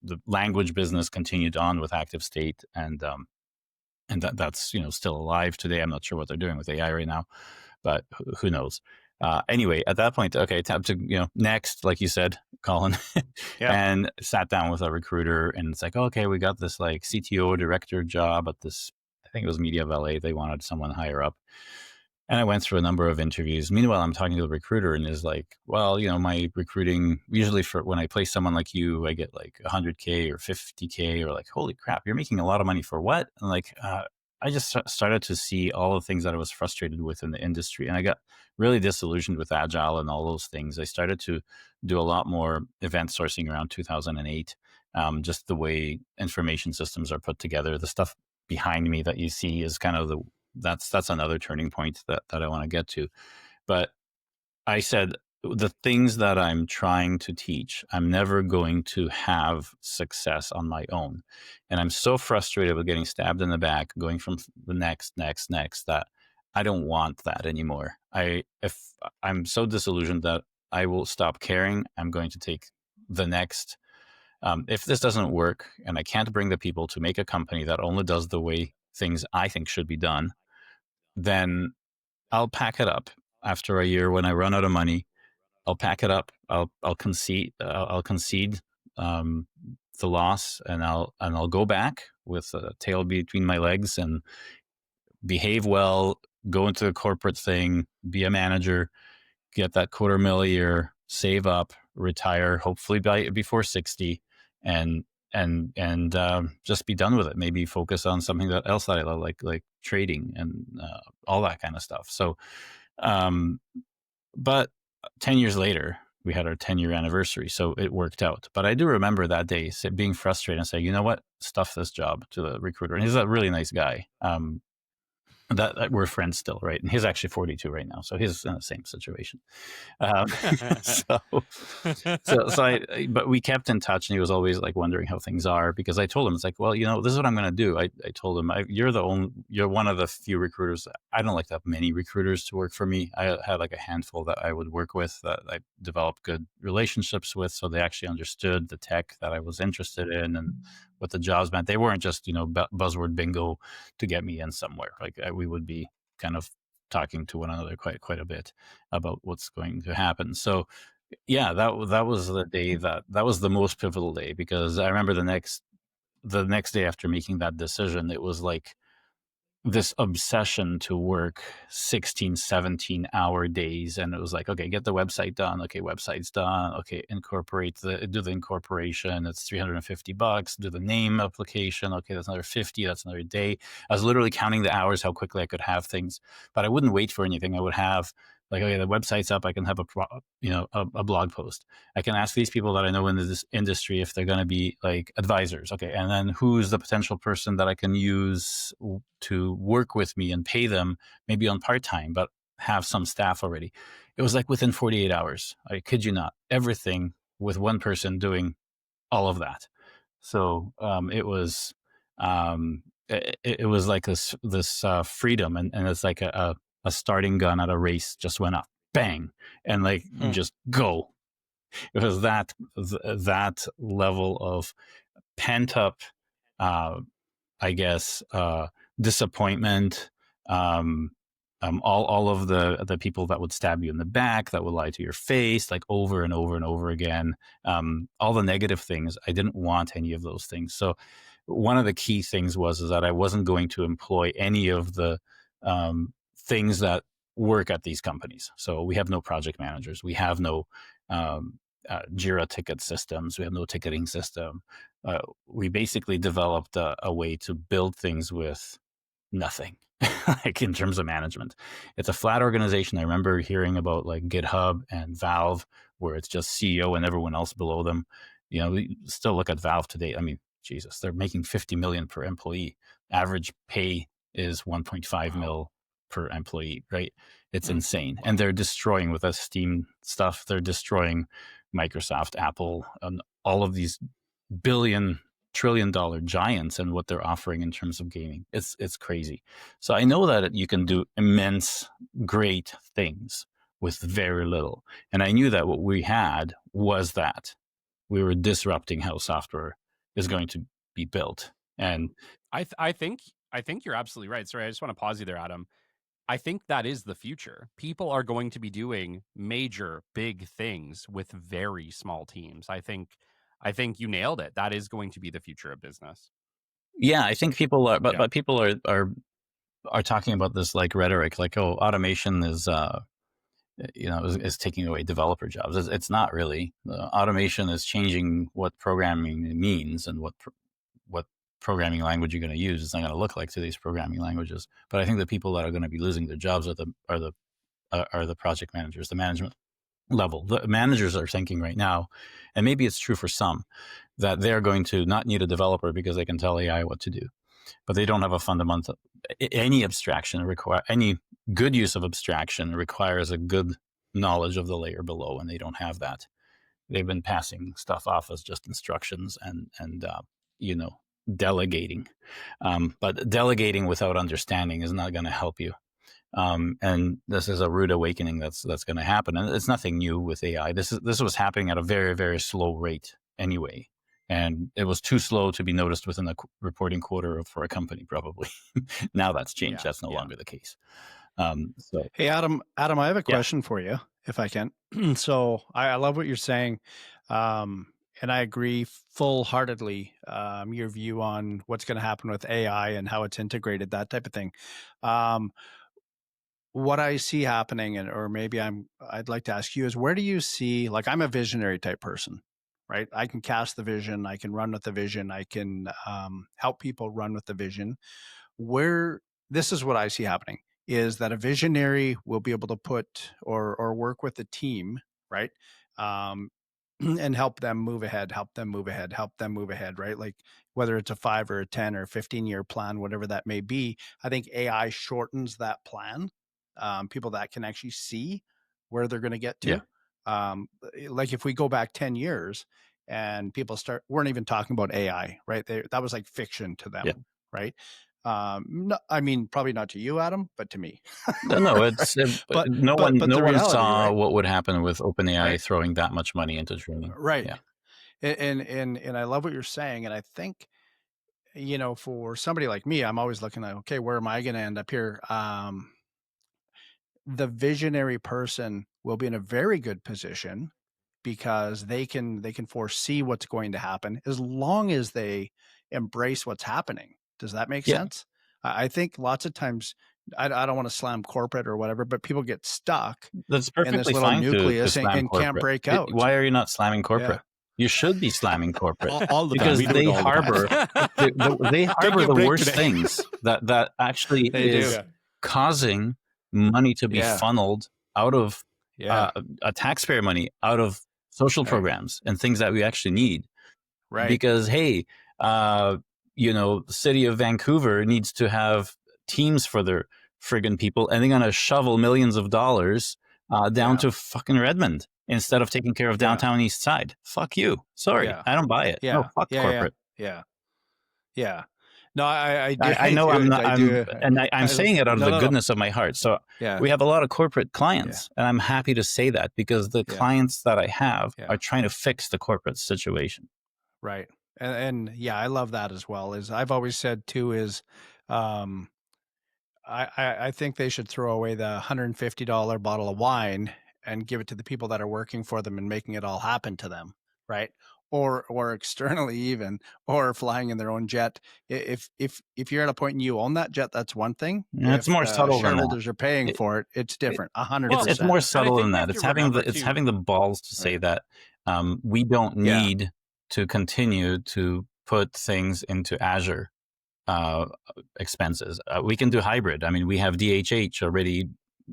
the language business continued on with Active State, and that's still alive today. I'm not sure what they're doing with AI right now, but who knows? Anyway, at that point, okay, time to next, like you said, Colin, and sat down with a recruiter, and it's like, okay, we got this like CTO director job at this, I think it was Media of LA. They wanted someone higher up. And I went through a number of interviews. Meanwhile, I'm talking to the recruiter, and is like, well, my recruiting, usually for when I place someone like you, I get like 100K or 50K, or like, holy crap, you're making a lot of money for what? And like, I just started to see all the things that I was frustrated with in the industry. And I got really disillusioned with Agile and all those things. I started to do a lot more event sourcing around 2008. Just the way information systems are put together, the stuff behind me that you see is kind of that's another turning point that I want to get to. But I said, the things that I'm trying to teach, I'm never going to have success on my own. And I'm so frustrated with getting stabbed in the back, going from the next, that I don't want that anymore. If I'm so disillusioned that I will stop caring, I'm going to take the next. If this doesn't work and I can't bring the people to make a company that only does the way things I think should be done, then I'll pack it up. After a year, when I run out of money, I'll pack it up. I'll concede the loss, and I'll go back with a tail between my legs and behave well. Go into the corporate thing, be a manager, get that $250,000 a year, save up, retire, hopefully before 60, and just be done with it. Maybe focus on something else that I love, like trading and all that kind of stuff. So, but 10 years later, we had our 10-year anniversary, so it worked out. But I do remember that day being frustrated and saying, you know what, stuff this job, to the recruiter. And he's a really nice guy. That we're friends still, right? And he's actually 42 right now, so he's in the same situation. But we kept in touch, and he was always like wondering how things are, because I told him, it's like, well, this is what I'm going to do. I told him, you're one of the few recruiters. I don't like to have many recruiters to work for me. I had like a handful that I would work with, that I developed good relationships with, so they actually understood the tech that I was interested in and what the jobs meant. They weren't just buzzword bingo to get me in somewhere. Like we would be kind of talking to one another quite a bit about what's going to happen. So yeah, that was the day that was the most pivotal day, because I remember the next day after making that decision, it was like this obsession to work 16, 17-hour days. And it was like, okay, get the website done. Okay, website's done. Okay, do the incorporation. It's $350. Do the name application. Okay, that's another 50. That's another day. I was literally counting the hours, how quickly I could have things, but I wouldn't wait for anything. I would have like, okay, the website's up. I can have a blog post. I can ask these people that I know in this industry if they're going to be like advisors. Okay, and then who's the potential person that I can use to work with me and pay them maybe on part-time, but have some staff already. It was like within 48 hours. I kid you not, everything with one person doing all of that. So it was like this freedom, and it's like a starting gun at a race just went off, bang, and like you just go. It was that level of pent up, I guess, disappointment. All of the people that would stab you in the back, that would lie to your face, like over and over and over again. All the negative things. I didn't want any of those things. So one of the key things is that I wasn't going to employ any of the things that work at these companies. So we have no project managers. We have no Jira ticket systems. We have no ticketing system. We basically developed a way to build things with nothing, like in terms of management. It's a flat organization. I remember hearing about like GitHub and Valve, where it's just CEO and everyone else below them. You know, we still look at Valve today. I mean, Jesus, they're making 50 million per employee. Average pay is 1.5 mil per employee, right? It's insane. And they're destroying with us Steam stuff. They're destroying Microsoft, Apple, and all of these trillion-dollar giants and what they're offering in terms of gaming. It's crazy. So I know that you can do immense, great things with very little. And I knew that what we had was that we were disrupting how software is going to be built. And I think you're absolutely right. Sorry, I just want to pause you there, Adam. I think that is the future. People are going to be doing major, big things with very small teams. I think you nailed it. That is going to be the future of business. Yeah, I think people are, but people are talking about this like rhetoric, like, oh, automation is is taking away developer jobs. It's not really. Automation is changing what programming means and what programming language you're going to use. It's not going to look like today's programming languages. But I think the people that are going to be losing their jobs are the project managers, the management level. The managers are thinking right now, and maybe it's true for some, that they're going to not need a developer because they can tell AI what to do, but they don't have a fundamental. Any good use of abstraction requires a good knowledge of the layer below, and they don't have that. They've been passing stuff off as just instructions and delegating, but delegating without understanding is not going to help you. And this is a rude awakening that's going to happen, and it's nothing new with AI. This was happening at a very, very slow rate anyway, and it was too slow to be noticed within the reporting quarter for a company, probably. Now that's changed. That's no longer the case. So, hey, Adam, I have a question for you, if I can. So I love what you're saying. And I agree full-heartedly, your view on what's going to happen with AI and how it's integrated, that type of thing. What I see happening, or maybe I'd like to ask you, is where do you see, like, I'm a visionary type person, right? I can cast the vision, I can run with the vision, I can help people run with the vision. This is what I see happening, is that a visionary will be able to put or work with a team, right? And help them move ahead, right? Like whether it's a 5 or a 10 or 15-year plan, whatever that may be, I think AI shortens that plan. People that can actually see where they're going to get to. Like if we go back 10 years and people weren't even talking about AI, right? That was like fiction to them, right? No, I mean, probably not to you, Adam, but to me. No, it's but no one saw what would happen with OpenAI throwing that much money into training. Right. Yeah. And I love what you're saying. And I think, for somebody like me, I'm always looking at, okay, where am I going to end up here? The visionary person will be in a very good position because they can foresee what's going to happen as long as they embrace what's happening. Does that make sense? I think lots of times, I don't want to slam corporate or whatever, but people get stuck That's perfectly in this little fine nucleus and can't break out. Why are you not slamming corporate? You should be slamming corporate all the because time. they harbor they harbor the worst things that actually is causing money to be funneled out of a taxpayer money out of social programs and things that we actually need. Right. Because hey, the city of Vancouver needs to have teams for their friggin' people, and they're gonna shovel millions of dollars down to fucking Redmond. instead of taking care of downtown East Side. Fuck you. Sorry, I don't buy it. Yeah. No, fuck corporate. Yeah. No, I do. I know I'm not. I'm I'm saying it out of the goodness of my heart. So Yeah. we have a lot of corporate clients, and I'm happy to say that because the clients that I have are trying to fix the corporate situation. Right. And yeah, I love that as well. Is I've always said too is, I think they should throw away the $150 bottle of wine and give it to the people that are working for them and making it all happen to them, right? Or externally even, or flying in their own jet. If you're at a point and you own that jet, that's one thing. It's more subtle than that. Shareholders are paying for it. It's different. 100%. It's more subtle than that. It's having the balls to say that we don't need to continue to put things into Azure expenses. We can do hybrid. I mean, we have DHH already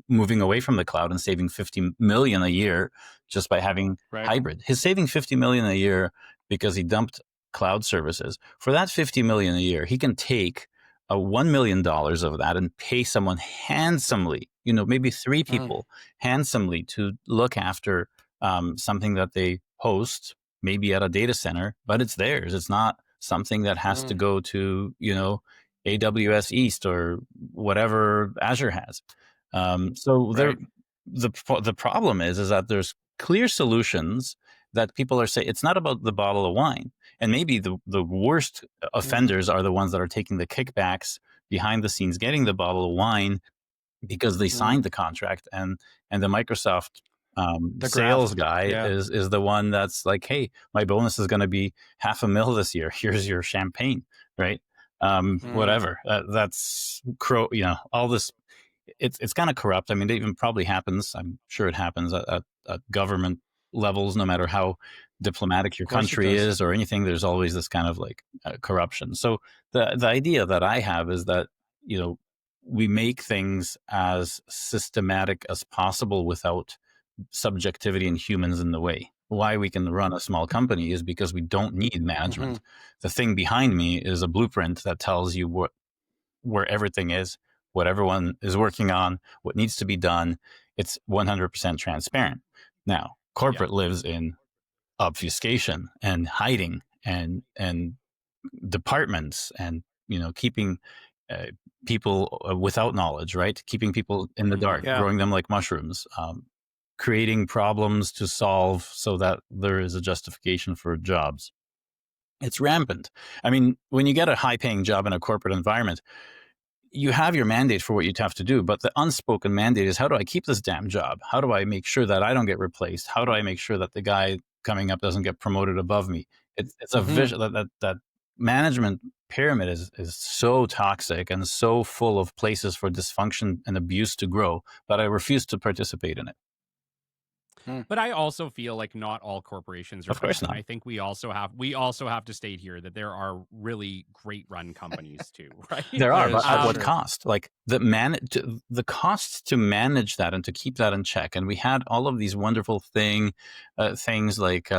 moving away from the cloud and saving $50 million a year just by having hybrid. He's saving $50 million a year because he dumped cloud services. For that $50 million a year, he can take $1 million of that and pay someone handsomely, maybe 3 people handsomely to look after something that they host, maybe at a data center, but it's theirs. It's not something that has to go to, AWS East or whatever Azure has. The problem is that there's clear solutions that people are saying. It's not about the bottle of wine. And maybe the worst offenders are the ones that are taking the kickbacks behind the scenes, getting the bottle of wine because they signed the contract, and the Microsoft the sales guy is the one that's like, hey, my bonus is going to be $500,000 this year. Here's your champagne, right? Whatever. That's all this. It's kind of corrupt. I mean, it even probably happens. I'm sure it happens at government levels, no matter how diplomatic your country is or anything. There's always this kind of like corruption. So the idea that I have is that, we make things as systematic as possible without subjectivity and humans in the way. Why we can run a small company is because we don't need management. The thing behind me is a blueprint that tells you where everything is, what everyone is working on, what needs to be done. It's 100% transparent. Now, corporate lives in obfuscation and hiding and departments and keeping people without knowledge, right? Keeping people in the dark, growing them like mushrooms, creating problems to solve so that there is a justification for jobs. It's rampant. I mean, when you get a high-paying job in a corporate environment, you have your mandate for what you have to do, but the unspoken mandate is, how do I keep this damn job? How do I make sure that I don't get replaced? How do I make sure that the guy coming up doesn't get promoted above me? It's a vision that management pyramid is so toxic and so full of places for dysfunction and abuse to grow, but I refuse to participate in it. But I also feel like not all corporations are. Of course bad. not. I think we also have to state here that there are really great run companies too, right? There are, but at what cost? Like the cost to manage that and to keep that in check. And we had all of these wonderful things like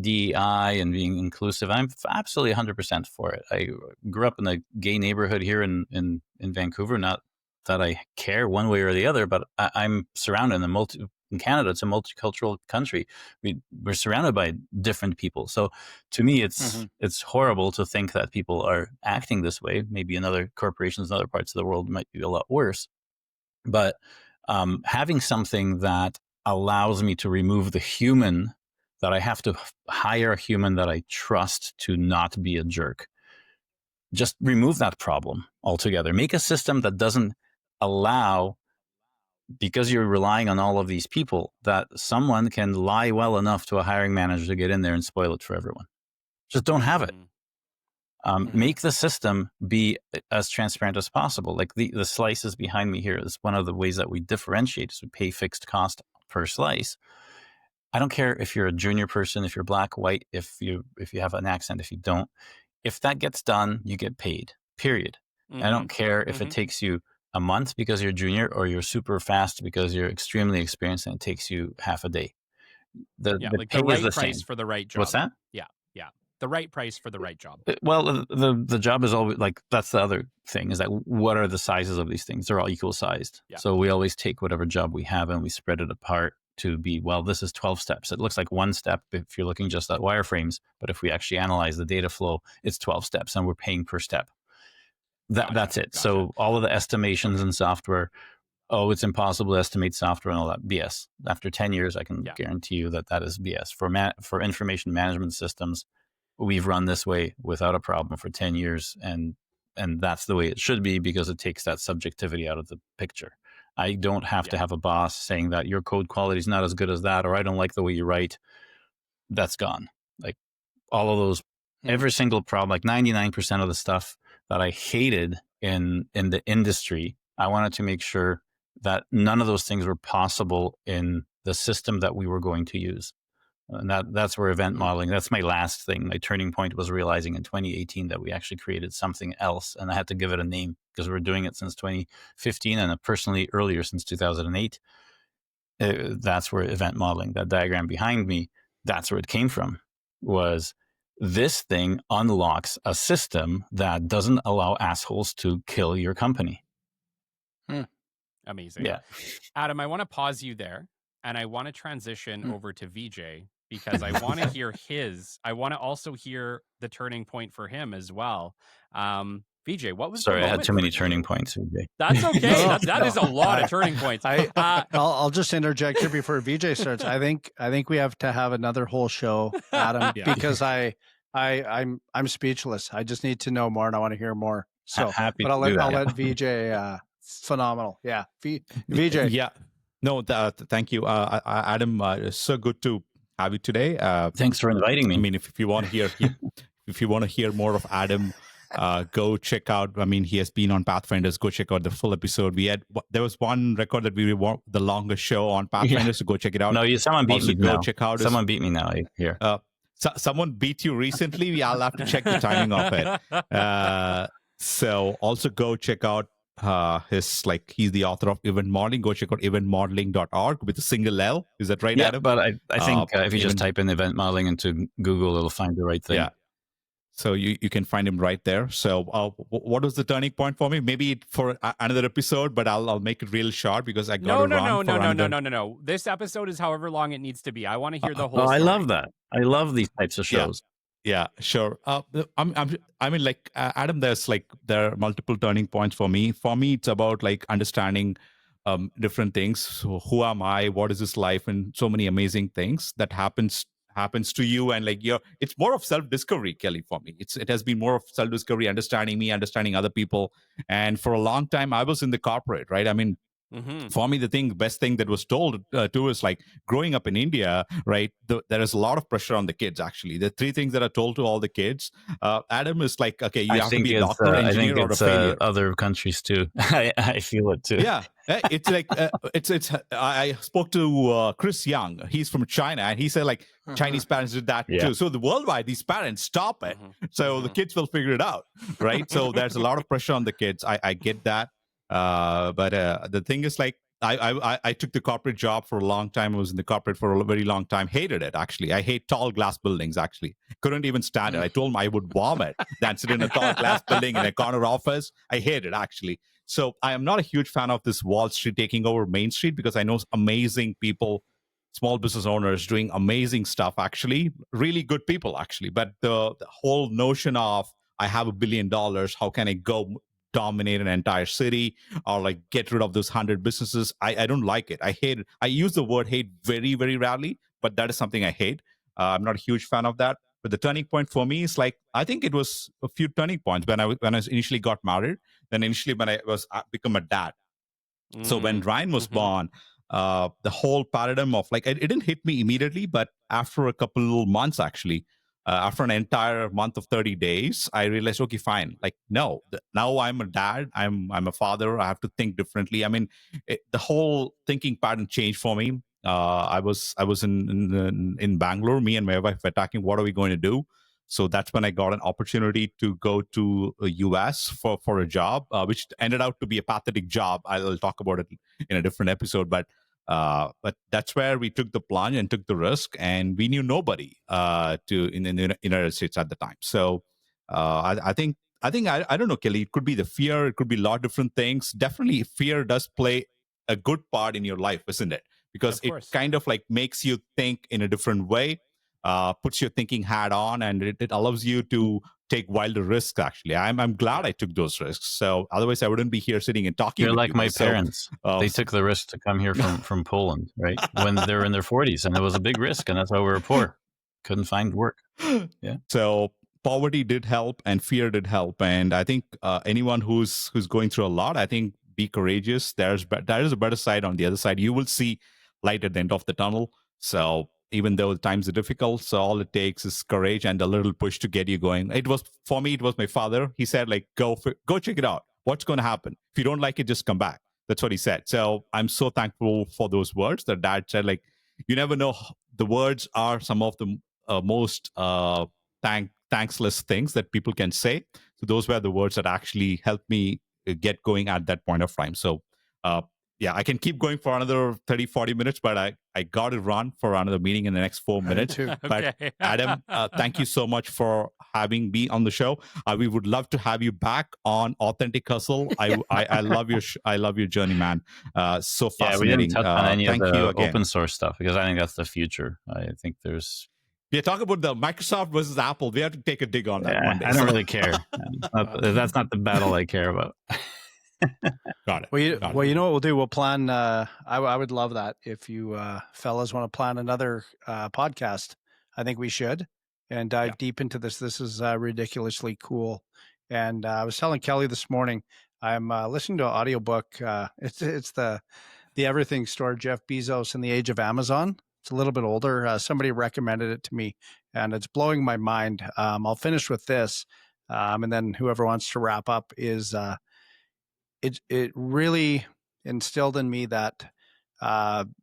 DEI and being inclusive. I'm absolutely 100% for it. I grew up in a gay neighborhood here in Vancouver. Not that I care one way or the other, but I'm surrounded in Canada, it's a multicultural country. We're surrounded by different people. So to me, it's horrible to think that people are acting this way. Maybe in other corporations in other parts of the world might be a lot worse. But having something that allows me to remove the human, that I have to hire a human that I trust to not be a jerk, just remove that problem altogether. Make a system that doesn't allow, because you're relying on all of these people, that someone can lie well enough to a hiring manager to get in there and spoil it for everyone. Just don't have it. Make the system be as transparent as possible. Like the slices behind me here is one of the ways that we differentiate, is we pay fixed cost per slice. I don't care if you're a junior person, if you're black, white, if you have an accent, if you don't. If that gets done, you get paid, period. I don't care if it takes you a month because you're junior, or you're super fast because you're extremely experienced and it takes you half a day. The pay right is the price same. for the right job. What's that? Yeah. The right price for the right job. Well, the job is always like, that's the other thing, is that what are the sizes of these things? They're all equal sized. Yeah. So we always take whatever job we have and we spread it apart to be, well, this is 12 steps. It looks like one step if you're looking just at wireframes, but if we actually analyze the data flow, it's 12 steps and we're paying per step. That's it. Gotcha. So all of the estimations in software, oh, it's impossible to estimate software and all that BS. After 10 years, I can guarantee you that is BS. For information management systems, we've run this way without a problem for 10 years. And that's the way it should be, because it takes that subjectivity out of the picture. I don't have to have a boss saying that your code quality is not as good as that, or I don't like the way you write. That's gone. Like all of those, every single problem, like 99% of the stuff that I hated in the industry, I wanted to make sure that none of those things were possible in the system that we were going to use. And that's where event modeling, that's my last thing. My turning point was realizing in 2018 that we actually created something else, and I had to give it a name because we were doing it since 2015 and personally earlier since 2008. That's where event modeling, that diagram behind me, that's where it came from, was this thing unlocks a system that doesn't allow assholes to kill your company. Amazing. Yeah. Adam, I want to pause you there, and I want to transition over to Vijay, because I want to hear I want to also hear the turning point for him as well. Vijay, what was Sorry, the I had too many turning points. Vijay. That's okay. That is a lot of turning points. I'll just interject here before Vijay starts. I think we have to have another whole show, Adam, because I'm speechless. I just need to know more, and I want to hear more. So, happy but I'll to let Vijay. Phenomenal, yeah. Vijay, Yeah, no, thank you, Adam. It's so good to have you today. Thanks for inviting me. I mean, if you want to hear more of Adam, go check out. I mean, he has been on Pathfinders. Go check out the full episode. There was one record that we were the longest show on Pathfinders. So go check it out. No, someone beat me go now. check out. Someone beat me now here. Someone beat you recently. I'll have to check the timing of it. So also go check out he's the author of event modeling. Go check out eventmodeling.org with a single L. Is that right, Adam? But I think if you just type in event modeling into Google, it'll find the right thing. Yeah. So you can find him right there. So what was the turning point for me? Maybe for another episode, but I'll make it real short because I got No. This episode is however long it needs to be. I want to hear the whole story. I love that. I love these types of shows. Yeah, sure. I mean, like Adam, there are multiple turning points for me. For me, it's about like understanding different things. So who am I? What is this life? And so many amazing things that happens to you, and like it's more of self-discovery, Kelly. For me, it has been more of self-discovery, understanding me, understanding other people. And for a long time, I was in the corporate, right? I mean, for me, the best thing that was told to is like growing up in India, right? There is a lot of pressure on the kids. Actually, the three things that are told to all the kids. Adam is like, okay, you have to be a doctor, engineer, or a failure. Other countries too. I feel it too. Yeah, it's like I spoke to Chris Young. He's from China, and he said like Chinese parents did that too. So the worldwide, these parents stop it, so the kids will figure it out, right? So there's a lot of pressure on the kids. I get that. But the thing is, like, I took the corporate job for a long time. I was in the corporate for a very long time. Hated it, actually. I hate tall glass buildings, actually. Couldn't even stand it. I told him I would vomit than sit in a tall glass building in a corner office. I hate it, actually. So I am not a huge fan of this Wall Street taking over Main Street, because I know amazing people, small business owners doing amazing stuff, actually. Really good people, actually. But the whole notion of I have $1 billion, how can I go dominate an entire city or like get rid of those 100 businesses? I don't like it. I hate it. I use the word hate very, very rarely, but that is something I hate. I'm not a huge fan of that. But the turning point for me is like, I think it was a few turning points when I initially got married, then initially when I become a dad. So when Ryan was born, the whole paradigm of like, it didn't hit me immediately, but after a couple months, actually, after an entire month of 30 days, I realized, okay, fine. Like, no, now I'm a dad. I'm a father. I have to think differently. I mean, the whole thinking pattern changed for me. I was in Bangalore. Me and my wife were talking, what are we going to do? So that's when I got an opportunity to go to the US for a job, which ended out to be a pathetic job. I'll talk about it in a different episode, but that's where we took the plunge and took the risk, and we knew nobody in the United States at the time. So I think I don't know, Kelly. It could be the fear. It could be a lot of different things. Definitely, fear does play a good part in your life, isn't it? because Of it course. kind of like makes you think in a different way, puts your thinking hat on, and it allows you to take wilder risks. Actually, I'm glad I took those risks. So otherwise, I wouldn't be here sitting and talking. You're with like you my guys. So, parents. They took the risk to come here from Poland, right? When they're in their 40s, and it was a big risk, and that's why we were poor. Couldn't find work. Yeah. So poverty did help, and fear did help, and I think anyone who's going through a lot, I think be courageous. There is a better side on the other side. You will see light at the end of the tunnel. So even though the times are difficult, so all it takes is courage and a little push to get you going. It was, for me, it was my father. He said, like, go check it out. What's going to happen? If you don't like it, just come back. That's what he said. So I'm so thankful for those words that Dad said. Like, you never know. The words are some of the most thanksless things that people can say. So those were the words that actually helped me get going at that point of time. So yeah, I can keep going for another 30, 40 minutes, but I got to run for another meeting in the next 4 minutes. But Okay. Adam, thank you so much for having me on the show. We would love to have you back on Authentic Hustle. I love your journey, man. So fascinating. Yeah, we didn't touch on any of Thank you the again. open source stuff because I think that's the future. I think there's. Yeah, talk about the Microsoft versus Apple. We have to take a dig on that one day. I don't really care. That's not the battle I care about. Got it. Well, you know what we'll do? We'll plan. I would love that if you fellas want to plan another podcast. I think we should and dive deep into this. This is ridiculously cool. And I was telling Kelly this morning, I'm listening to an audiobook. It's the Everything Store, Jeff Bezos and the Age of Amazon. It's a little bit older. Somebody recommended it to me, and it's blowing my mind. I'll finish with this, and then whoever wants to wrap up is. It really instilled in me that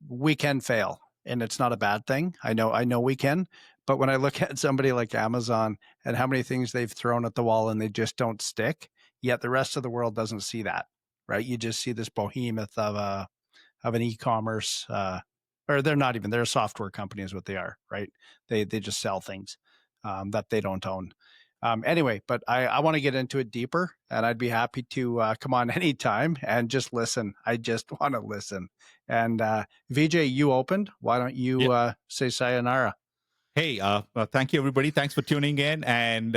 we can fail, and it's not a bad thing. I know we can, but when I look at somebody like Amazon and how many things they've thrown at the wall and they just don't stick, yet the rest of the world doesn't see that, right? You just see this behemoth of an e-commerce, or they're not even, they're a software company is what they are, right? They just sell things that they don't own. Anyway, but I want to get into it deeper, and I'd be happy to come on anytime and just listen. I just want to listen. And Vijay, you opened. Why don't you say sayonara? Hey, thank you, everybody. Thanks for tuning in. And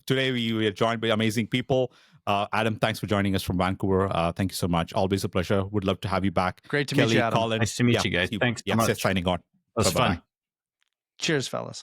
today we are joined by amazing people. Adam, thanks for joining us from Vancouver. Thank you so much. Always a pleasure. Would love to have you back. Great to Kelly, meet you, Adam. Colin. Nice to meet you guys. Thanks so much. Signing on. It was fun. Cheers, fellas.